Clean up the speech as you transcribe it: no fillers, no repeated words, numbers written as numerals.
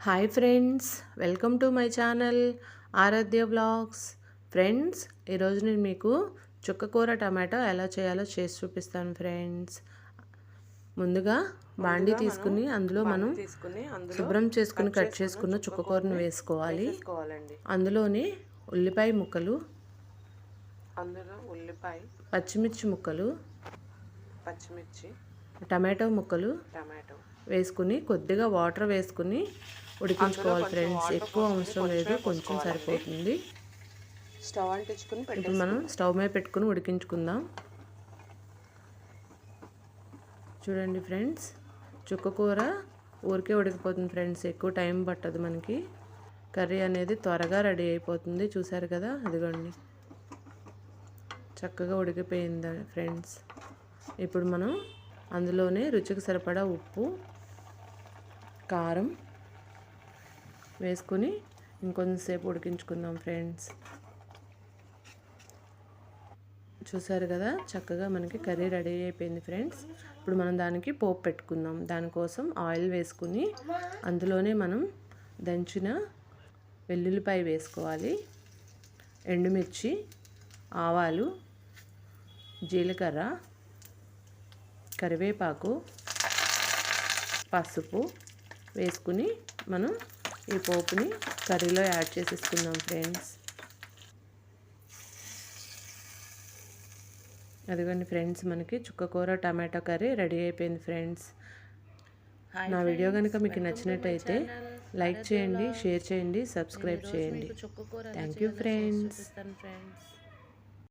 Hi friends, welcome to my channel Aaradhya vlogs. Friends, ఈరోజు నేను మీకు చుక్కకూర టమాటో ఎలా చేయాలో చేసి చూపిస్తాను ఫ్రెండ్స్. ముందుగా బాండీ తీసుకుని అందులో మనం శుభ్రం చేసుకుని కట్ చేసుకున్న చుక్కకూరను వేసుకోవాలి. అందులోనే ఉల్లిపాయ ముక్కలు, పచ్చిమిర్చి ముక్కలు, టమాటో ముక్కలు వేసుకుని కొద్దిగా వాటర్ వేసుకుని ఉడికించుకోవాలి ఫ్రెండ్స్. ఎక్కువ అవసరం లేదు, కొంచెం సరిపోతుంది. ఇప్పుడు మనం స్టవ్ మీద పెట్టుకుని ఉడికించుకుందాం. చూడండి ఫ్రెండ్స్, చుక్కకూర ఊరికే ఉడికిపోతుంది ఫ్రెండ్స్, ఎక్కువ టైం పట్టదు. మనకి కర్రీ అనేది త్వరగా రెడీ అయిపోతుంది. చూసారు కదా, అదిగోండి చక్కగా ఉడికిపోయింది ఫ్రెండ్స్. ఇప్పుడు మనం అందులోనే రుచికి సరిపడా ఉప్పు, కారం వేసుకొని ఇంకొంచెంసేపు ఉడికించుకుందాం ఫ్రెండ్స్. చూసారు కదా, చక్కగా మనకి కర్రీ రెడీ అయిపోయింది ఫ్రెండ్స్. ఇప్పుడు మనం దానికి పోపు పెట్టుకుందాం. దానికోసం ఆయిల్ వేసుకుని అందులోనే మనం దంచిన వెల్లుల్లిపాయ వేసుకోవాలి, ఎండుమిర్చి, ఆవాలు, జీలకర్ర, కరివేపాకు, పసుపు వేసుకుని మనం ఈ పోపుని కర్రీలో యాడ్ చేసేసుకుందాం ఫ్రెండ్స్. అదిగోండి ఫ్రెండ్స్, మనకి చుక్కకూర టమాటో కర్రీ రెడీ అయిపోయింది ఫ్రెండ్స్. నా వీడియో కనుక మీకు నచ్చినట్టయితే లైక్ చేయండి, షేర్ చేయండి, సబ్స్క్రైబ్ చేయండి. Thank you friends.